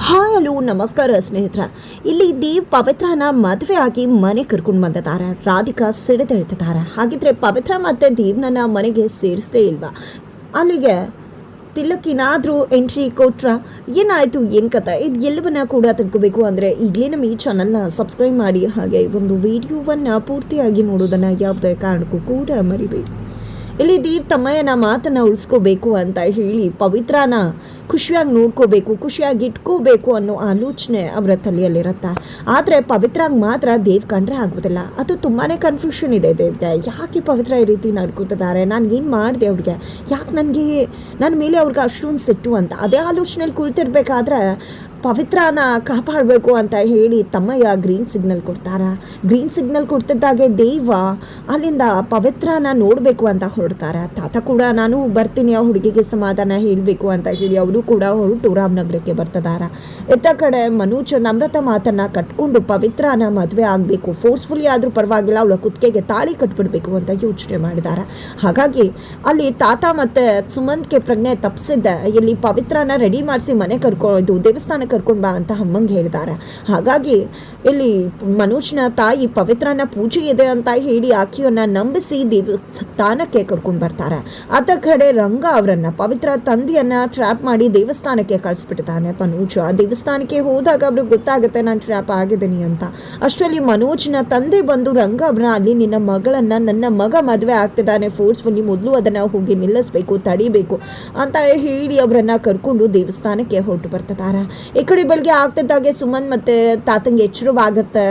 Hi hello ನಮಸ್ಕಾರ ಸ್ನೇಹಿತರ. ಇಲ್ಲಿ ದೇವ್ ಪವಿತ್ರನ ಮದುವೆ ಆಗಿ ಮನೆ ಕರ್ಕೊಂಡು ಬಂದಿದ್ದಾರೆ. ರಾಧಿಕಾ ಸಿಡಿದೇಳ್ತಿದ್ದಾರೆ. ಹಾಗಿದ್ರೆ ಪವಿತ್ರ ಮತ್ತೆ ದೇವ್ನನ್ನ ಮನೆಗೆ ಸೇರಿಸಲೇ ಇಲ್ವಾ? ಅಲ್ಲಿಗೆ ತಿಲಕ್ಕಿನಾದರೂ ಎಂಟ್ರಿ ಕೊಟ್ರ ಏನಾಯಿತು, ಏನು ಕಥೆ, ಇದು ಎಲ್ಲವನ್ನ ಕೂಡ ತಿಳ್ಕೋಬೇಕು ಅಂದರೆ ಈಗಲೇ ನಮ್ಮ ಈ ಚಾನಲ್ನ ಸಬ್ಸ್ಕ್ರೈಬ್ ಮಾಡಿ, ಹಾಗೆ ಒಂದು ವಿಡಿಯೋವನ್ನು ಪೂರ್ತಿಯಾಗಿ ನೋಡೋದನ್ನು ಯಾವುದೇ ಕಾರಣಕ್ಕೂ ಕೂಡ ಮರಿಬೇಡಿ. ಇಲ್ಲಿ ದೇವ್ ತಮ್ಮಯ್ಯನ ಮಾತನ್ನು ಉಳಿಸ್ಕೋಬೇಕು ಅಂತ ಹೇಳಿ ಪವಿತ್ರನ ಖುಷಿಯಾಗಿ ನೋಡ್ಕೋಬೇಕು, ಖುಷಿಯಾಗಿ ಇಟ್ಕೋಬೇಕು ಅನ್ನೋ ಆಲೋಚನೆ ಅವರ ತಲೆಯಲ್ಲಿರುತ್ತೆ. ಆದರೆ ಪವಿತ್ರಾಗ ಮಾತ್ರ ದೇವ್ ಕಂಡ್ರೆ ಆಗೋದಿಲ್ಲ. ಅದು ತುಂಬಾ ಕನ್ಫ್ಯೂಷನ್ ಇದೆ ದೇವ್ಗೆ. ಯಾಕೆ ಪವಿತ್ರ ಈ ರೀತಿ ನಡ್ಕೋತಿದ್ದಾರೆ, ನಾನೇನು ಮಾಡಿದೆ ಅವ್ರಿಗೆ, ಯಾಕೆ ನನಗೆ ನನ್ನ ಮೇಲೆ ಅವ್ರಿಗೆ ಅಷ್ಟೊಂದು ಸಿಟ್ಟು ಅಂತ ಅದೇ ಆಲೋಚನೆಯಲ್ಲಿ ಕುಳಿತಿರ್ಬೇಕಾದ್ರೆ ಪವಿತ್ರನ ಕಾಪಾಡಬೇಕು ಅಂತ ಹೇಳಿ ತಮ್ಮಯ್ಯ ಗ್ರೀನ್ ಸಿಗ್ನಲ್ ಕೊಡ್ತಾರೆ. ಗ್ರೀನ್ ಸಿಗ್ನಲ್ ಕೊಡ್ತಿದ್ದಾಗೆ ದೇವ ಅಲ್ಲಿಂದ ಪವಿತ್ರನ ನೋಡಬೇಕು ಅಂತ ಹೊರಡ್ತಾರೆ. ತಾತ ಕೂಡ ನಾನು ಬರ್ತೀನಿ, ಆ ಹುಡುಗಿಗೆ ಸಮಾಧಾನ ಹೇಳಬೇಕು ಅಂತ ಹೇಳಿ ಅವರು ಕೂಡ ಹೊರಟು ರಾಮನಗರಕ್ಕೆ ಬರ್ತಿದ್ದಾರೆ. ಎತ್ತ ಕಡೆ ಮನೋಜ್ ನಮ್ರತ ಮಾತನ್ನು ಕಟ್ಕೊಂಡು ಪವಿತ್ರನ ಮದುವೆ ಆಗಬೇಕು, ಫೋರ್ಸ್ಫುಲಿ ಆದರೂ ಪರವಾಗಿಲ್ಲ, ಅವಳ ಕುತ್ತಿಗೆಗೆ ತಾಳಿ ಕಟ್ಬಿಡ್ಬೇಕು ಅಂತ ಯೋಚನೆ ಮಾಡಿದ್ದಾರೆ. ಹಾಗಾಗಿ ಅಲ್ಲಿ ತಾತ ಮತ್ತು ಸುಮಂತ್ಗೆ ಪ್ರಜ್ಞೆ ತಪ್ಪಿಸಿದ್ದೆ. ಇಲ್ಲಿ ಪವಿತ್ರನ ರೆಡಿ ಮಾಡಿಸಿ ಮನೆ ಕರ್ಕೊಂಡು ದೇವಸ್ಥಾನ ಕರ್ಕೊಂಡು ಬಾ ಅಂತ ಅಮ್ಮಂಗೆ ಹೇಳಿದ್ದಾರೆ. ಹಾಗಾಗಿ ಇಲ್ಲಿ ಮನೋಜ್ನ ತಾಯಿ ಪವಿತ್ರನ ಪೂಜೆ ಇದೆ ಅಂತ ಹೇಳಿ ಆಕೆಯನ್ನ ನಂಬಿಸಿ ದೇವಸ್ಥಾನಕ್ಕೆ ಕರ್ಕೊಂಡು ಬರ್ತಾರೆ. ಅದ ಕಡೆ ರಂಗ ಅವರನ್ನ ಪವಿತ್ರ ತಂದೆಯನ್ನ ಟ್ರ್ಯಾಪ್ ಮಾಡಿ ದೇವಸ್ಥಾನಕ್ಕೆ ಕಳಿಸ್ಬಿಡ್ತಾನೆ ಮನೋಜ್. ಆ ದೇವಸ್ಥಾನಕ್ಕೆ ಹೋದಾಗ ಅವ್ರಿಗೆ ಗೊತ್ತಾಗುತ್ತೆ ನಾನು ಟ್ರ್ಯಾಪ್ ಆಗಿದ್ದೀನಿ ಅಂತ. ಅಷ್ಟರಲ್ಲಿ ಮನೋಜ್ನ ತಂದೆ ಬಂದು ರಂಗ ಅವ್ರನ್ನ ಅಲ್ಲಿ ನಿನ್ನ ಮಗಳನ್ನ ನನ್ನ ಮಗ ಮದುವೆ ಆಗ್ತಿದ್ದಾನೆ ಫೋರ್ಸ್ಫುಲ್ಲಿ, ಮೊದಲು ಅದನ್ನ ಹೋಗಿ ನಿಲ್ಲಿಸ್ಬೇಕು, ತಡಿಬೇಕು ಅಂತ ಹೇಳಿ ಅವರನ್ನ ಕರ್ಕೊಂಡು ದೇವಸ್ಥಾನಕ್ಕೆ ಹೊರಟು ಬರ್ತಿದ್ದಾರೆ. ಈ ಕಡೆ ಬೆಳಗ್ಗೆ ಆಗ್ತಿದ್ದಾಗೆ ಸುಮನ್ ಮತ್ತೆ ತಾತಂಗೆ ಎಚ್ಚರವಾಗತ್ತೆ.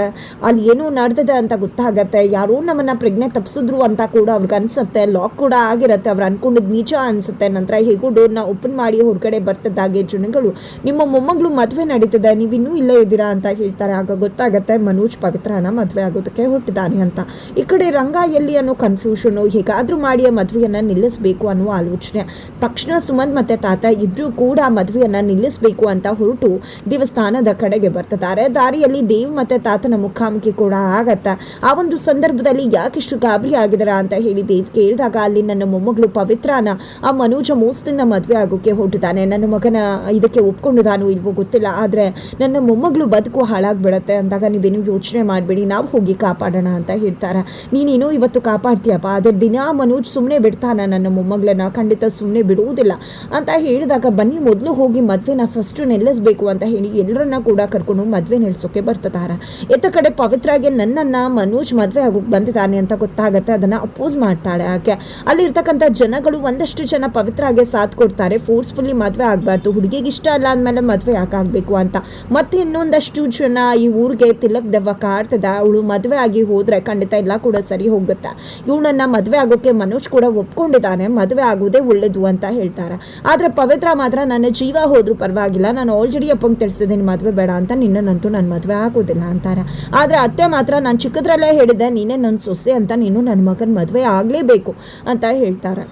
ಅಲ್ಲಿ ಏನೋ ನಡೆದಿದೆ ಅಂತ ಗೊತ್ತಾಗತ್ತೆ. ಯಾರೋ ನಮ್ಮನ್ನ ಪ್ರಜ್ಞೆ ತಪ್ಪಿಸಿದ್ರು ಅಂತ ಕೂಡ ಅವ್ರಿಗೆ ಅನ್ಸುತ್ತೆ. ಲಾಕ್ ಕೂಡ ಆಗಿರತ್ತೆ. ಅವ್ರು ಅನ್ಕೊಂಡಿದ್ ನಿಜ ಅನ್ಸುತ್ತೆ. ನಂತರ ಹೇಗೂ ಡೋರ್ನ ಓಪನ್ ಮಾಡಿ ಹೊರಗಡೆ ಬರ್ತಿದ್ದಾಗೆ ಜನಗಳು ನಿಮ್ಮ ಮೊಮ್ಮಗಳು ಮದುವೆ ನಡೀತಿದೆ, ನೀವಿನ್ನೂ ಇಲ್ಲೇ ಇದ್ದೀರಾ ಅಂತ ಹೇಳ್ತಾರೆ. ಆಗ ಗೊತ್ತಾಗತ್ತೆ ಮನೋಜ್ ಪವಿತ್ರನ ಮದುವೆ ಆಗೋದಕ್ಕೆ ಹೊರಟಿದ್ದಾನೆ ಅಂತ. ಈ ಕಡೆ ರಂಗ ಎಲ್ಲಿ ಅನ್ನೋ ಕನ್ಫ್ಯೂಷನು, ಹೇಗಾದ್ರೂ ಮಾಡಿ ಆ ಮದುವೆಯನ್ನ ನಿಲ್ಲಿಸಬೇಕು ಅನ್ನೋ ಆಲೋಚನೆ. ತಕ್ಷಣ ಸುಮಂತ್ ಮತ್ತೆ ತಾತ ಇಬ್ರು ಕೂಡ ಮದುವೆಯನ್ನ ನಿಲ್ಲಿಸಬೇಕು ಅಂತ ಹೊರಟು ದೇವಸ್ಥಾನದ ಕಡೆಗೆ ಬರ್ತಿದ್ದಾರೆ. ದಾರಿಯಲ್ಲಿ ದೇವ್ ಮತ್ತೆ ತಾತನ ಮುಖಾಮುಖಿ ಕೂಡ ಆಗತ್ತ. ಆ ಒಂದು ಸಂದರ್ಭದಲ್ಲಿ ಯಾಕಿಷ್ಟು ಗಾಬರಿ ಆಗಿದಾರ ಅಂತ ಹೇಳಿ ದೇವ್ ಕೇಳಿದಾಗ ಅಲ್ಲಿ ನನ್ನ ಮೊಮ್ಮಗಳು ಪವಿತ್ರನ ಆ ಮನೋಜ ಮೋಸದಿಂದ ಮದುವೆ ಆಗೋಕೆ ಹೊರಟಿದ್ದಾನೆ, ನನ್ನ ಮಗನ ಇದಕ್ಕೆ ಒಪ್ಕೊಂಡಿದ್ದಾನೋ ಇಲ್ವೋ ಗೊತ್ತಿಲ್ಲ, ಆದ್ರೆ ನನ್ನ ಮೊಮ್ಮಗಳು ಬದುಕು ಹಾಳಾಗ್ಬಿಡತ್ತೆ ಅಂದಾಗ ನೀವೇನು ಯೋಚನೆ ಮಾಡಬೇಡಿ, ನಾವು ಹೋಗಿ ಕಾಪಾಡೋಣ ಅಂತ ಹೇಳ್ತಾರೆ. ನೀನೇನೋ ಇವತ್ತು ಕಾಪಾಡ್ತೀಯಪ್ಪ, ಅದೇ ದಿನ ಮನೋಜ್ ಸುಮ್ಮನೆ ಬಿಡ್ತಾನ ನನ್ನ ಮೊಮ್ಮಗಳನ್ನ, ಖಂಡಿತ ಸುಮ್ಮನೆ ಬಿಡುವುದಿಲ್ಲ ಅಂತ ಹೇಳಿದಾಗ ಬನ್ನಿ ಮೊದಲು ಹೋಗಿ ಮದುವೆನ ಫಸ್ಟ್ ನಿಲ್ಲಿಸಬೇಕು ಅಂತ ಹೇಳಿ ಎಲ್ಲರನ್ನ ಕೂಡ ಕರ್ಕೊಂಡು ಮದುವೆ ನಿಲ್ಸೋಕೆ ಬರ್ತಿದ್ದಾರೆ. ಎತ್ತ ಕಡೆ ಪವಿತ್ರಾಗೆ ನನ್ನನ್ನ ಮನೋಜ್ ಮದುವೆ ಆಗೋಕೆ ಬಂದಿದ್ದಾನೆ ಅಂತ ಗೊತ್ತಾಗತ್ತೆ. ಅದನ್ನ ಅಪೋಸ್ ಮಾಡ್ತಾಳೆ ಆಕೆ. ಅಲ್ಲಿರ್ತಕ್ಕಂಥ ಜನಗಳು ಒಂದಷ್ಟು ಜನ ಪವಿತ್ರಾಗೆ ಸಾಥ್ ಕೊಡ್ತಾರೆ. ಫೋರ್ಸ್ಫುಲ್ಲಿ ಮದುವೆ ಆಗಬಾರ್ದು, ಹುಡುಗಿಗೆ ಇಷ್ಟ ಅಲ್ಲ ಅಂದಮೇಲೆ ಮದುವೆ ಯಾಕಾಗಬೇಕು ಅಂತ. ಮತ್ತೆ ಇನ್ನೊಂದಷ್ಟು ಜನ ಈ ಊರಿಗೆ ತಿಲಕ್ ದೆವ್ವ ಕಾಡ್ತದ, ಅವಳು ಮದುವೆ ಆಗಿ ಹೋದ್ರೆ ಖಂಡಿತ ಎಲ್ಲ ಕೂಡ ಸರಿ ಹೋಗುತ್ತೆ, ಇವಳನ್ನ ಮದುವೆ ಆಗೋಕೆ ಮನೋಜ್ ಕೂಡ ಒಪ್ಕೊಂಡಿದ್ದಾನೆ, ಮದುವೆ ಆಗೋದೇ ಒಳ್ಳೇದು ಅಂತ ಹೇಳ್ತಾರೆ. ಆದ್ರೆ ಪವಿತ್ರ ಮಾತ್ರ ನನ್ನ ಜೀವ ಹೋದ್ರೂ ಪರವಾಗಿಲ್ಲ, ನಾನು ಆಲ್ರೆಡಿ ಅಪ್ಪಂಗೆ ತಿಳಿಸಿದ್ದೀನಿ ಮದುವೆ ಬೇಡ ಅಂತ, ನಿನ್ನಂತೂ ನಾನು ಮದುವೆ ಆಗೋದಿಲ್ಲ ಅಂತಾರೆ. ಆದರೆ ಅತ್ತೆ ಮಾತ್ರ ನಾನು ಚಿಕ್ಕದ್ರಲ್ಲೇ ಹೇಳಿದ್ದೆ ನೀನೇ ನನ್ನ ಸೊಸೆ ಅಂತ, ನೀನು ನನ್ನ ಮಗನ ಮದುವೆ ಆಗಲೇಬೇಕು ಅಂತ ಹೇಳ್ತಾರೆ.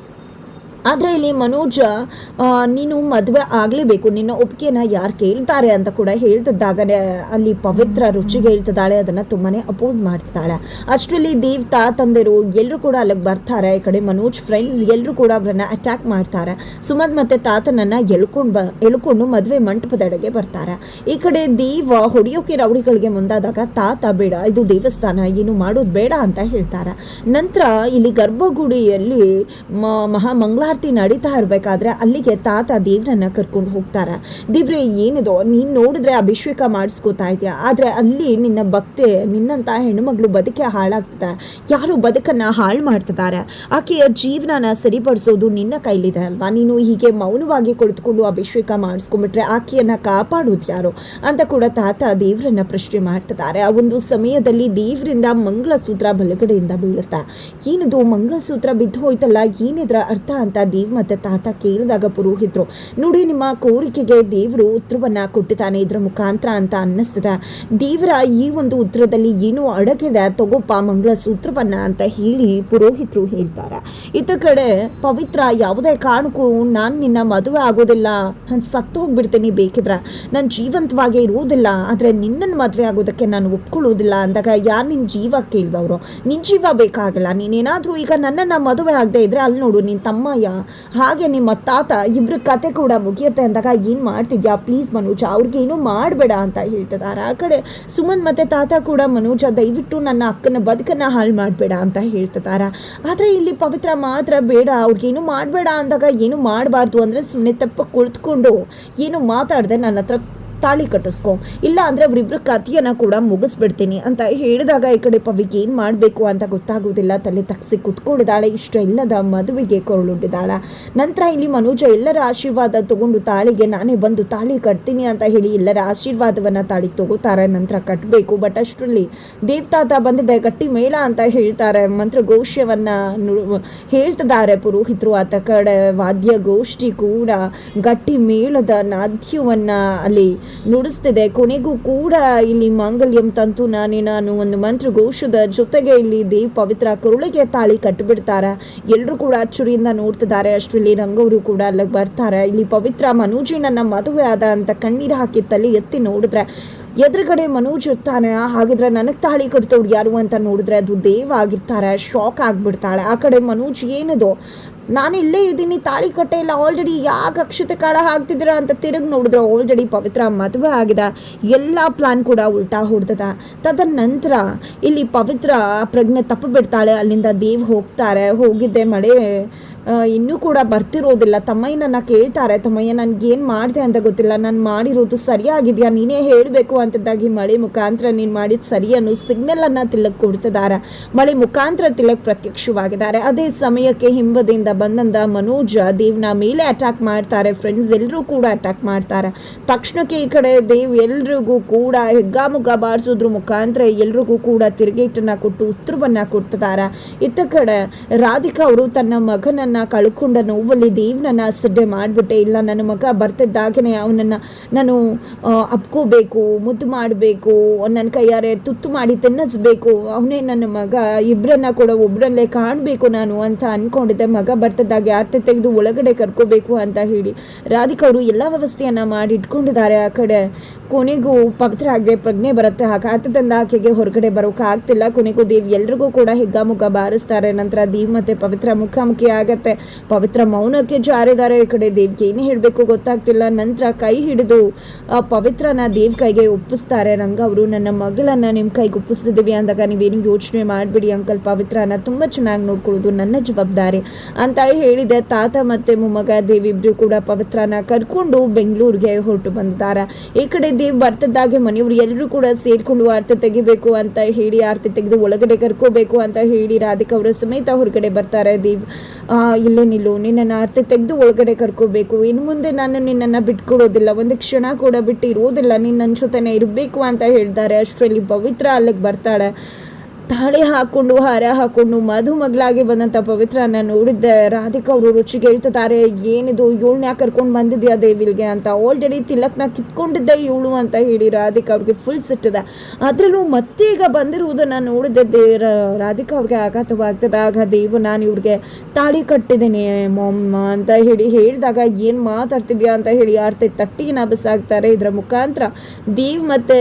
ಆದರೆ ಇಲ್ಲಿ ಮನೋಜ ನೀನು ಮದುವೆ ಆಗಲೇಬೇಕು, ನಿನ್ನ ಒಪ್ಪಿಗೆನ ಯಾರು ಕೇಳ್ತಾರೆ ಅಂತ ಕೂಡ ಹೇಳ್ತಿದ್ದಾಗನೇ ಅಲ್ಲಿ ಪವಿತ್ರ ರುಚಿಗೆ ಹೇಳ್ತಿದ್ದಾಳೆ. ಅದನ್ನು ತುಂಬಾ ಅಪೋಸ್ ಮಾಡ್ತಿದ್ದಾಳೆ. ಅಷ್ಟರಲ್ಲಿ ದೇವ್ ತಂದೆರು ಎಲ್ಲರೂ ಕೂಡ ಅಲ್ಲಿಗೆ ಬರ್ತಾರೆ. ಈ ಕಡೆ ಮನೋಜ್ ಫ್ರೆಂಡ್ಸ್ ಎಲ್ಲರೂ ಕೂಡ ಅವರನ್ನು ಅಟ್ಯಾಕ್ ಮಾಡ್ತಾರೆ. ಸುಮಂತ್ ಮತ್ತು ತಾತನನ್ನು ಎಳ್ಕೊಂಡು ಮದುವೆ ಮಂಟಪದೆಡೆಗೆ ಬರ್ತಾರೆ. ಈ ಕಡೆ ದೇವ್ ಹೊಡೆಯೋಕೆ ರೌಡಿಗಳಿಗೆ ಮುಂದಾದಾಗ ತಾತ ಬೇಡ, ಇದು ದೇವಸ್ಥಾನ, ಏನು ಮಾಡೋದು ಬೇಡ ಅಂತ ಹೇಳ್ತಾರೆ. ನಂತರ ಇಲ್ಲಿ ಗರ್ಭಗುಡಿಯಲ್ಲಿ ಮಹಾಮಂಗಳಾರತಿ ನಡೀತಾ ಇರಬೇಕಾದ್ರೆ ಅಲ್ಲಿಗೆ ತಾತ ದೇವ್ರನ್ನ ಕರ್ಕೊಂಡು ಹೋಗ್ತಾರೆ. ದೇವ್ರೆ ಏನಿದೋ ನೀನು ನೋಡಿದ್ರೆ ಅಭಿಷೇಕ ಮಾಡಿಸ್ಕೋತಾ ಇದೆಯಾ, ಆದರೆ ಅಲ್ಲಿ ನಿನ್ನ ಭಕ್ತಿ, ನಿನ್ನಂತ ಹೆಣ್ಣುಮಗಳು ಬದುಕೆ ಹಾಳಾಗ್ತದೆ, ಯಾರು ಬದುಕನ್ನು ಹಾಳು ಮಾಡ್ತಿದ್ದಾರೆ, ಆಕೆಯ ಜೀವನನ ಸರಿಪಡಿಸೋದು ನಿನ್ನ ಕೈಲಿದೆ ಅಲ್ವಾ, ನೀನು ಹೀಗೆ ಮೌನವಾಗಿ ಕುಳಿತುಕೊಂಡು ಅಭಿಷೇಕ ಮಾಡಿಸ್ಕೊಂಡ್ಬಿಟ್ರೆ ಆಕೆಯನ್ನು ಕಾಪಾಡೋದು ಯಾರು ಅಂತ ಕೂಡ ತಾತ ದೇವ್ರನ್ನ ಪ್ರಶ್ನೆ ಮಾಡ್ತಿದ್ದಾರೆ. ಆ ಒಂದು ಸಮಯದಲ್ಲಿ ದೇವರಿಂದ ಮಂಗಳಸೂತ್ರ ಬಲಗಡೆಯಿಂದ ಬೀಳುತ್ತೆ. ಏನಿದು ಮಂಗಳಸೂತ್ರ ಬಿದ್ದು ಹೋಯ್ತಲ್ಲ, ಏನಿದ್ರ ಅರ್ಥ ಅಂತ ದೇವ್ ಮತ್ತೆ ತಾತ ಕೇಳಿದಾಗ ಪುರೋಹಿತರು ನೋಡಿ ನಿಮ್ಮ ಕೋರಿಕೆಗೆ ದೇವರು ಉತ್ತರವನ್ನ ಕೊಟ್ಟಿದ್ದಾನೆ ಇದರ ಮುಖಾಂತರ ಅಂತ ಅನ್ನಿಸ್ತದೆ. ದೇವರ ಈ ಒಂದು ಉತ್ತರದಲ್ಲಿ ಏನೋ ಅಡಗಿದೆ, ತಗೋಪ್ಪ ಮಂಗಳಸೂತ್ರವನ್ನ ಅಂತ ಹೇಳಿ ಪುರೋಹಿತರು ಹೇಳ್ತಾರೆ. ಇತ್ತ ಕಡೆ ಪವಿತ್ರ ಯಾವುದೇ ಕಾರಣಕ್ಕೂ ನಾನು ನಿನ್ನ ಮದುವೆ ಆಗೋದಿಲ್ಲ, ನಾನು ಸತ್ತು ಹೋಗ್ಬಿಡ್ತೀನಿ, ಬೇಕಿದ್ರೆ ನಾನು ಜೀವಂತವಾಗಿ ಇರುವುದಿಲ್ಲ, ಆದರೆ ನಿನ್ನನ್ನು ಮದುವೆ ಆಗೋದಕ್ಕೆ ನಾನು ಒಪ್ಕೊಳ್ಳೋದಿಲ್ಲ ಅಂದಾಗ ಯಾರು ನಿನ್ನ ಜೀವ ಕೇಳಿದವರು, ನಿನ್ನ ಜೀವ ಬೇಕಾಗಲ್ಲ, ನೀನೇನಾದರೂ ಈಗ ನನ್ನನ್ನು ಮದುವೆ ಆಗದೆ ಇದ್ರೆ ಅಲ್ಲಿ ನೋಡು ನಿನ್ನ ತಮ್ಮಯ್ಯ ಹಾಗೆ ನಿಮ್ಮ ತಾತ ಇಬ್ಬರ ಕತೆ ಕೂಡ ಮುಗಿಯುತ್ತೆ ಅಂದಾಗ ಏನು ಮಾಡ್ತಿದ್ಯಾ ಪ್ಲೀಸ್ ಮನೋಜ, ಅವ್ರಿಗೆ ಏನೂ ಮಾಡಬೇಡ ಅಂತ ಹೇಳ್ತಿದ್ದಾರೆ. ಆ ಕಡೆ ಸುಮನ್ ಮತ್ತು ತಾತ ಕೂಡ ಮನೋಜ ದಯವಿಟ್ಟು ನನ್ನ ಅಕ್ಕನ ಬದುಕನ್ನು ಹಾಳು ಮಾಡಬೇಡ ಅಂತ ಹೇಳ್ತಿದ್ದಾರೆ. ಆದರೆ ಇಲ್ಲಿ ಪವಿತ್ರ ಮಾತ್ರ ಬೇಡ, ಅವ್ರಿಗೇನು ಮಾಡಬೇಡ ಅಂದಾಗ ಏನು ಮಾಡಬಾರ್ದು ಅಂದರೆ ಸುಮ್ಮನೆ ತಪ್ಪ ಕುಳಿತುಕೊಂಡು ಏನು ಮಾತಾಡದೆ ನನ್ನ ಹತ್ರ ತಾಳಿ ಕಟ್ಟಿಸ್ಕೊ, ಇಲ್ಲ ಅಂದರೆ ಅವರಿಬ್ಬರು ಕಥೆಯನ್ನು ಕೂಡ ಮುಗಿಸ್ಬಿಡ್ತೀನಿ ಅಂತ ಹೇಳಿದಾಗ ಈ ಕಡೆ ಪವಿಗೆ ಏನು ಮಾಡಬೇಕು ಅಂತ ಗೊತ್ತಾಗೋದಿಲ್ಲ. ತಲೆ ತಗ್ಸಿ ಕುತ್ಕೊಂಡಿದ್ದಾಳೆ. ಇಷ್ಟ ಇಲ್ಲದ ಮದುವೆಗೆ ಕೊರಳುಂಡಿದ್ದಾಳೆ. ನಂತರ ಇಲ್ಲಿ ಮನೋಜ ಎಲ್ಲರ ಆಶೀರ್ವಾದ ತಗೊಂಡು ತಾಳಿಗೆ ನಾನೇ ಬಂದು ತಾಳಿ ಕಟ್ತೀನಿ ಅಂತ ಹೇಳಿ ಎಲ್ಲರ ಆಶೀರ್ವಾದವನ್ನು ತಾಳಿಗೆ ತಗೋತಾರೆ. ನಂತರ ಕಟ್ಟಬೇಕು. ಬಟ್ ಅಷ್ಟರಲ್ಲಿ ದೇವತಾತ ಬಂದಿದೆ, ಗಟ್ಟಿ ಮೇಳ ಅಂತ ಹೇಳ್ತಾರೆ. ಮಂತ್ರಘೋಷವನ್ನು ಹೇಳ್ತಿದ್ದಾರೆ ಪುರೋಹಿತರು. ಆತ ಕಡೆ ವಾದ್ಯಗೋಷ್ಠಿ ಕೂಡ ಗಟ್ಟಿ ಮೇಳದ ನಾದ್ಯವನ್ನು ಅಲ್ಲಿ ನುಡಿಸ್ತಿದೆ. ಕೊನೆಗೂ ಕೂಡ ಇಲ್ಲಿ ಮಾಂಗಲ್ಯಂ ತಂತು ನಾನೇ ನಾನು ಒಂದು ಮಂತ್ರಘೋಷದ ಜೊತೆಗೆ ಇಲ್ಲಿ ದೇವ್ ಪವಿತ್ರ ಕರುಳಿಗೆ ತಾಳಿ ಕಟ್ಟಿಬಿಡ್ತಾರೆ. ಎಲ್ಲರೂ ಕೂಡ ಅಚ್ಚರಿಯಿಂದ ನೋಡ್ತಿದ್ದಾರೆ. ಅಷ್ಟರಲ್ಲಿ ರಂಗವರು ಕೂಡ ಅಲ್ಲಿಗೆ ಬರ್ತಾರೆ. ಇಲ್ಲಿ ಪವಿತ್ರ ಮನೋಜಿ ನನ್ನ ಮದುವೆ ಆದ ಅಂತ ಕಣ್ಣೀರು ಹಾಕಿ ತಲೆ ಎತ್ತಿ ನೋಡಿದ್ರೆ ಎದುರುಗಡೆ ಮನೋಜ್ ಇರ್ತಾನೆ. ಹಾಗಿದ್ರೆ ನನಗೆ ತಾಳಿ ಕಟ್ತವ್ರು ಯಾರು ಅಂತ ನೋಡಿದ್ರೆ ಅದು ದೇವ್ ಆಗಿರ್ತಾರೆ. ಶಾಕ್ ಆಗಿಬಿಡ್ತಾಳೆ. ಆ ಕಡೆ ಮನೋಜ್ ಏನದು ನಾನು ಇಲ್ಲೇ ಇದ್ದೀನಿ, ತಾಳಿ ಕಟ್ಟೆ ಇಲ್ಲ, ಆಲ್ರೆಡಿ ಯಾಕೆ ಅಕ್ಷತೆ ಕಾಳ ಹಾಕ್ತಿದ್ದೀರಾ ಅಂತ ತಿರುಗಿ ನೋಡಿದ್ರೆ ಆಲ್ರೆಡಿ ಪವಿತ್ರ ಮದುವೆ ಆಗಿದೆ. ಎಲ್ಲ ಪ್ಲಾನ್ ಕೂಡ ಉಲ್ಟಾ ಹೊಡೆದ. ತದನಂತರ ಇಲ್ಲಿ ಪವಿತ್ರ ಪ್ರಜ್ಞೆ ತಪ್ಪು ಬಿಡ್ತಾಳೆ. ಅಲ್ಲಿಂದ ದೇವ್ ಹೋಗ್ತಾರೆ. ಹೋಗಿದ್ದೆ ಮಳೆ ಇನ್ನೂ ಕೂಡ ಬರ್ತಿರೋದಿಲ್ಲ. ತಮ್ಮಯ್ಯನನ್ನು ಕೇಳ್ತಾರೆ, ತಮ್ಮಯ್ಯ ನನಗೇನು ಮಾಡಿದೆ ಅಂತ ಗೊತ್ತಿಲ್ಲ, ನಾನು ಮಾಡಿರೋದು ಸರಿಯಾಗಿದೆಯಾ ನೀನೇ ಹೇಳಬೇಕು ಅಂತಿದ್ದಾಗಿ ಮಳೆ ಮುಖಾಂತರ ನೀನು ಮಾಡಿದ ಸರಿ ಅನ್ನೋ ಸಿಗ್ನಲನ್ನು ತಿಲಕ್ ಕೊಡ್ತಿದ್ದಾರೆ. ಮಳೆ ಮುಖಾಂತರ ತಿಲಕ್ ಪ್ರತ್ಯಕ್ಷವಾಗಿದ್ದಾರೆ. ಅದೇ ಸಮಯಕ್ಕೆ ಹಿಂಬದಿಯಿಂದ ಬಂದಂದ ಮನೋಜ ದೇವ್ನ ಮೇಲೆ ಅಟ್ಯಾಕ್ ಮಾಡ್ತಾರೆ. ಫ್ರೆಂಡ್ಸ್ ಎಲ್ಲರೂ ಕೂಡ ಅಟ್ಯಾಕ್ ಮಾಡ್ತಾರೆ. ತಕ್ಷಣಕ್ಕೆ ಈ ಕಡೆ ದೇವ್ ಎಲ್ರಿಗೂ ಕೂಡ ಹೆಗ್ಗಾಮುಗ್ಗ ಬಾರಿಸೋದ್ರ ಮುಖಾಂತರ ಎಲ್ರಿಗೂ ಕೂಡ ತಿರುಗೇಟನ್ನು ಕೊಟ್ಟು ಉತ್ತರವನ್ನು ಕೊಡ್ತಿದ್ದಾರೆ. ಇತ್ತ ಕಡೆ ರಾಧಿಕಾ ಅವರು ತನ್ನ ಮಗನನ್ನು ಕಳ್ಕೊಂಡ ನೋವಲ್ಲಿ ದೇವ್ನನ್ನ ಸಿಡ್ಡೆ ಮಾಡಿಬಿಟ್ಟೆ. ಇಲ್ಲ, ನನ್ನ ಮಗ ಬರ್ತಿದ್ದಾಗನೇ ಅವನನ್ನು ನಾನು ಅಪ್ಕೋಬೇಕು, ಮುದ್ದು ಮಾಡಬೇಕು, ನನ್ನ ಕೈಯಾರೆ ತುತ್ತು ಮಾಡಿ ತಿನ್ನಿಸ್ಬೇಕು, ಅವನೇ ನನ್ನ ಮಗ, ಇಬ್ಬರನ್ನ ಕೂಡ ಒಬ್ಬರಲ್ಲೇ ಕಾಣಬೇಕು ನಾನು ಅಂತ ಅಂದ್ಕೊಂಡಿದ್ದೆ. ಮಗ ಬರ್ತಿದ್ದಾಗೆ ಆರ್ತಿ ತೆಗೆದು ಒಳಗಡೆ ಕರ್ಕೋಬೇಕು ಅಂತ ಹೇಳಿ ರಾಧಿಕಾ ಅವರು ಎಲ್ಲ ವ್ಯವಸ್ಥೆಯನ್ನು ಮಾಡಿ ಇಟ್ಕೊಂಡಿದ್ದಾರೆ. ಆ ಕಡೆ ಕೊನೆಗೂ ಪವಿತ್ರ ಆಗಿ ಪ್ರಜ್ಞೆ ಬರುತ್ತೆ. ಆತದಿಂದ ಆಕೆಗೆ ಹೊರಗಡೆ ಬರೋಕೆ ಆಗ್ತಿಲ್ಲ. ಕೊನೆಗೂ ದೇವ್ ಎಲ್ರಿಗೂ ಕೂಡ ಹಿಗ್ಗಾಮುಗ್ಗ ಬಾರಿಸ್ತಾರೆ. ನಂತರ ದೇವ್ ಮತ್ತೆ ಪವಿತ್ರ ಮುಖಾಮುಖಿ ಆಗತ್ತೆ. ಪವಿತ್ರ ಮೌನಕ್ಕೆ ಜಾರಿದ್ದಾರೆ. ಈ ಕಡೆ ದೇವ್ಗೆ ಏನು ಹೇಳಬೇಕು ಗೊತ್ತಾಗ್ತಿಲ್ಲ. ನಂತರ ಕೈ ಹಿಡಿದು ಪವಿತ್ರನ ದೇವ್ ಕೈಗೆ ಒಪ್ಪಿಸ್ತಾರೆ. ರಂಗ ಅವರು ನನ್ನ ಮಗಳನ್ನ ನಿಮ್ಮ ಕೈಗೆ ಒಪ್ಪಿಸ್ತಿದ್ದೀವಿ ಅಂದಾಗ ನೀವೇನು ಯೋಚನೆ ಮಾಡಬೇಡಿ ಅಂಕಲ್, ಪವಿತ್ರನ ತುಂಬ ಚೆನ್ನಾಗಿ ನೋಡ್ಕೊಳ್ಳೋದು ನನ್ನ ಜವಾಬ್ದಾರಿ ಅಂತ ಹೇಳಿದೆ. ತಾತ ಮತ್ತೆ ಮೊಮ್ಮಗ ದೇವ್ ಇಬ್ರು ಕೂಡ ಪವಿತ್ರನ ಕರ್ಕೊಂಡು ಬೆಂಗಳೂರಿಗೆ ಹೊರಟು ಬಂದಿದ್ದಾರೆ. ಈ ಕಡೆ ದೇವ್ ಬರ್ತಿದ್ದಾಗೆ ಮನೆಯವರು ಎಲ್ಲರೂ ಕೂಡ ಸೇರ್ಕೊಂಡು ಆರತಿ ತೆಗಿಬೇಕು ಅಂತ ಹೇಳಿ ಆರತಿ ತೆಗೆದು ಒಳಗಡೆ ಕರ್ಕೋಬೇಕು ಅಂತ ಹೇಳಿ ರಾಧಿಕಾ ಅವರ ಸಮೇತ ಹೊರಗಡೆ ಬರ್ತಾರೆ. ದೇವ್ ಇಲ್ಲೇ ನಿಲ್ಲು, ನಿನ್ನನ್ನು ಆರತಿ ತೆಗೆದು ಒಳಗಡೆ ಕರ್ಕೋಬೇಕು, ಇನ್ನು ಮುಂದೆ ನಾನು ನಿನ್ನನ್ನು ಬಿಟ್ಕೊಡೋದಿಲ್ಲ, ಒಂದು ಕ್ಷಣ ಕೂಡ ಬಿಟ್ಟು ಇರೋದಿಲ್ಲ, ನೀನು ನನ್ನ ಜೊತೆನೇ ಇರಬೇಕು ಅಂತ ಹೇಳ್ತಾರೆ. ಅಷ್ಟರಲ್ಲಿ ಪವಿತ್ರ ಅಲ್ಲಿಗೆ ಬರ್ತಾಳೆ. ತಾಳಿ ಹಾಕ್ಕೊಂಡು ಹಾರ ಹಾಕ್ಕೊಂಡು ಮದುಮಗಳಾಗಿ ಬಂದಂಥ ಪವಿತ್ರನ ನೋಡಿದ್ದೆ. ರಾಧಿಕಾ ಅವರು ರುಚಿಗೆ ಹೇಳ್ತಿದ್ದಾರೆ, ಏನಿದು ಇವಳನ್ನ ಯಾಕೆ ಕರ್ಕೊಂಡು ಬಂದಿದ್ಯಾ ದೇವಿಲ್ಗೆ ಅಂತ. ಆಲ್ರೆಡಿ ತಿಲಕ್ನ ಕಿತ್ಕೊಂಡಿದ್ದೆ ಇವಳು ಅಂತ ಹೇಳಿ ರಾಧಿಕಾ ಅವ್ರಿಗೆ ಫುಲ್ ಸಿಟ್ಟಿದೆ. ಅದರಲ್ಲೂ ಮತ್ತೆ ಈಗ ಬಂದಿರುವುದನ್ನು ನೋಡಿದ್ದೆ ರಾಧಿಕಾ ಅವ್ರಿಗೆ ಆಘಾತವಾಗ್ತದೆ. ಆಗ ದೇವು ನಾನು ಇವ್ರಿಗೆ ತಾಳಿ ಕಟ್ಟಿದ್ದೀನಿ ಮೊಮ್ಮ ಅಂತ ಹೇಳಿ ಹೇಳಿದಾಗ ಏನು ಮಾತಾಡ್ತಿದ್ಯಾ ಅಂತ ಹೇಳಿ ಆರ್ತಿ ತಟ್ಟಿನ ಬಿಸಾಕ್ತಾರೆ. ಇದರ ಮುಖಾಂತರ ದೇವ್ ಮತ್ತು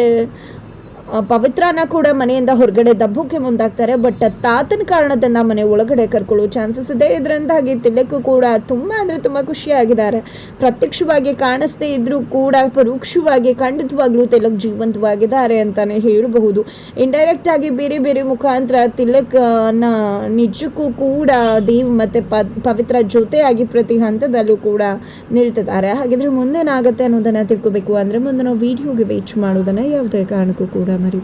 ಪವಿತ್ರನ ಕೂಡ ಮನೆಯಿಂದ ಹೊರಗಡೆ ದಬ್ಬಕ್ಕೆ ಮುಂದಾಗ್ತಾರೆ. ಬಟ್ ತಾತನ ಕಾರಣದಿಂದ ಮನೆ ಒಳಗಡೆ ಕರ್ಕೊಳ್ಳೋ ಚಾನ್ಸಸ್ ಇದೆ. ಇದರಿಂದಾಗಿ ತಿಲಕ್ ಕೂಡ ತುಂಬ ಅಂದರೆ ತುಂಬ ಖುಷಿಯಾಗಿದ್ದಾರೆ. ಪ್ರತ್ಯಕ್ಷವಾಗಿ ಕಾಣಿಸ್ದೇ ಇದ್ರೂ ಕೂಡ ಪರೋಕ್ಷವಾಗಿ ಖಂಡಿತವಾಗ್ಲೂ ತಿಲಕ್ ಜೀವಂತವಾಗಿದ್ದಾರೆ ಅಂತಲೇ ಹೇಳಬಹುದು. ಇಂಡೈರೆಕ್ಟ್ ಆಗಿ ಬೇರೆ ಬೇರೆ ಮುಖಾಂತರ ತಿಲಕ್ನ ನಿಜಕ್ಕೂ ಕೂಡ ದೇವ್ ಮತ್ತು ಪವಿತ್ರ ಜೊತೆಯಾಗಿ ಪ್ರತಿ ಹಂತದಲ್ಲೂ ಕೂಡ ನಿಲ್ತಿದ್ದಾರೆ. ಹಾಗಿದ್ರೆ ಮುಂದೇನಾಗುತ್ತೆ ಅನ್ನೋದನ್ನು ತಿಳ್ಕೊಬೇಕು ಅಂದರೆ ಮುಂದೆ ನಾವು ವಿಡಿಯೋಗೆ ವೇಟ್ ಮಾಡೋದನ್ನು ಯಾವುದೇ ಕಾರಣಕ್ಕೂ ಕೂಡ ಮರಿ